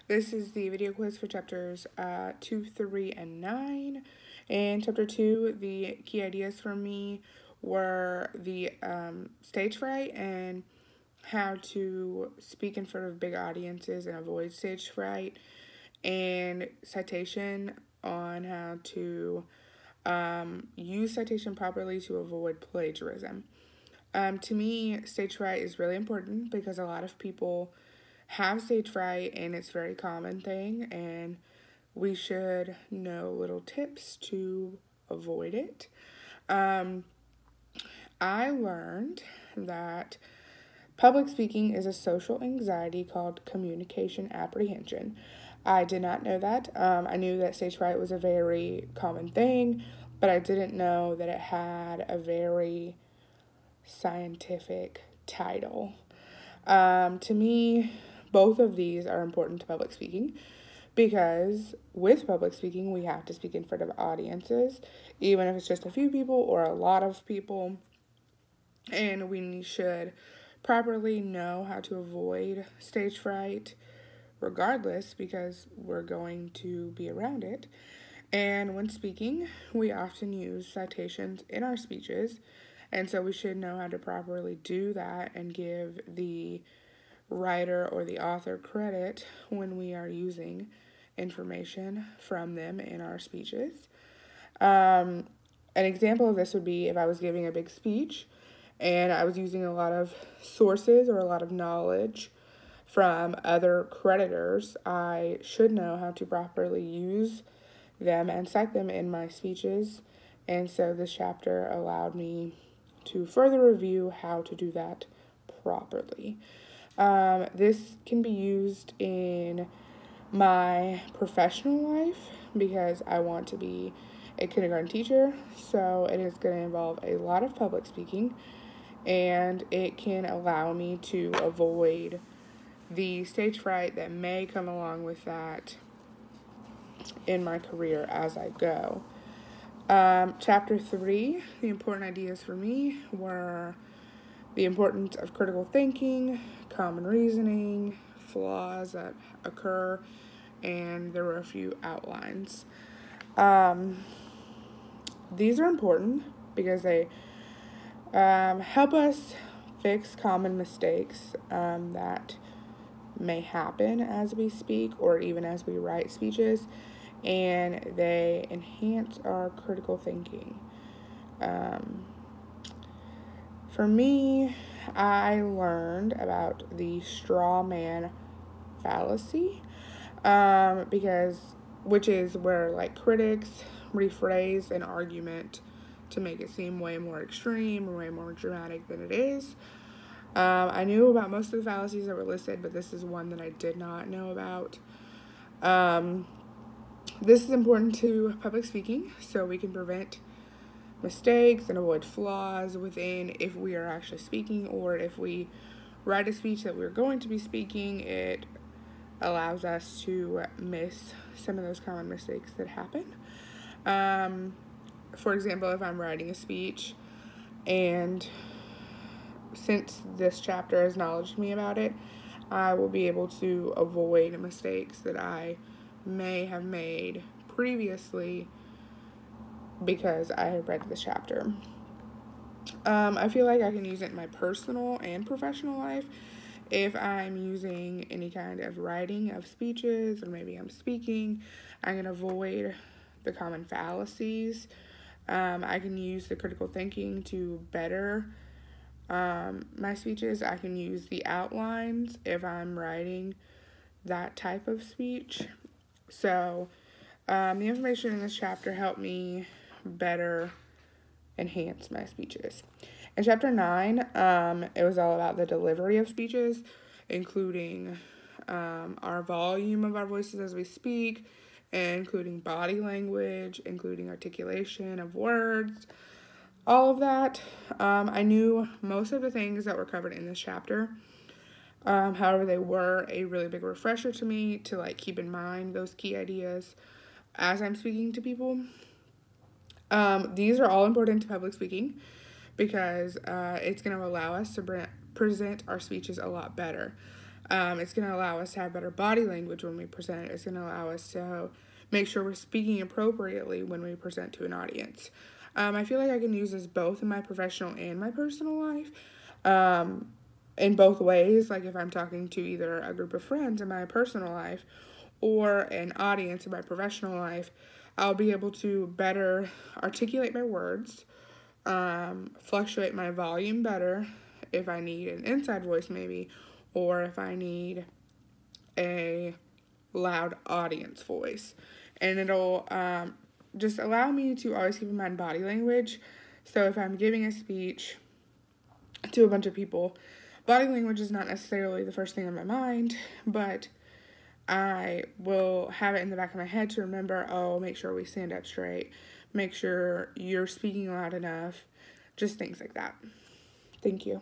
This is the video quiz for chapters 2, 3, and 9. In chapter 2, the key ideas for me were the stage fright and how to speak in front of big audiences and avoid stage fright, and citation on how to use citation properly to avoid plagiarism. To me, stage fright is really important because a lot of people have stage fright and it's a very common thing, and we should know little tips to avoid it. I learned that public speaking is a social anxiety called communication apprehension. I did not know that. I knew that stage fright was a very common thing, but I didn't know that it had a very scientific title. To me, both of these are important to public speaking because with public speaking, we have to speak in front of audiences, even if it's just a few people or a lot of people, and we should properly know how to avoid stage fright regardless because we're going to be around it. And when speaking, we often use citations in our speeches, and so we should know how to properly do that and give the writer or the author credit when we are using information from them in our speeches. An example of this would be if I was giving a big speech and I was using a lot of sources or a lot of knowledge from other creditors, I should know how to properly use them and cite them in my speeches. And so this chapter allowed me to further review how to do that properly. This can be used in my professional life because I want to be a kindergarten teacher, so it is going to involve a lot of public speaking, and it can allow me to avoid the stage fright that may come along with that in my career as I go. Chapter 3, the important ideas for me were the importance of critical thinking, common reasoning, flaws that occur, and there were a few outlines. These are important because they help us fix common mistakes that may happen as we speak or even as we write speeches, and they enhance our critical thinking. For me, I learned about the straw man fallacy, which is where critics rephrase an argument to make it seem way more extreme or way more dramatic than it is. I knew about most of the fallacies that were listed, but this is one that I did not know about. This is important to public speaking so we can prevent mistakes and avoid flaws within if we are actually speaking, or if we write a speech that we're going to be speaking, it allows us to miss some of those common mistakes that happen. For example, if I'm writing a speech, and since this chapter has acknowledged me about it, I will be able to avoid mistakes that I may have made previously because I have read this chapter. I feel like I can use it in my personal and professional life. If I'm using any kind of writing of speeches, or maybe I'm speaking, I can avoid the common fallacies. I can use the critical thinking to better my speeches. I can use the outlines if I'm writing that type of speech. So the information in this chapter helped me better enhance my speeches. In chapter 9, it was all about the delivery of speeches, including our volume of our voices as we speak, and including body language, including articulation of words, all of that. I knew most of the things that were covered in this chapter. However, they were a really big refresher to me to keep in mind those key ideas as I'm speaking to people. These are all important to public speaking because it's going to allow us to present our speeches a lot better. It's going to allow us to have better body language when we present. It's going to allow us to make sure we're speaking appropriately when we present to an audience. I feel like I can use this both in my professional and my personal life, in both ways. Like if I'm talking to either a group of friends in my personal life or an audience in my professional life, I'll be able to better articulate my words, fluctuate my volume better if I need an inside voice maybe, or if I need a loud audience voice. And it'll just allow me to always keep in mind body language. So if I'm giving a speech to a bunch of people, body language is not necessarily the first thing on my mind, but I will have it in the back of my head to remember, oh, make sure we stand up straight, make sure you're speaking loud enough, just things like that. Thank you.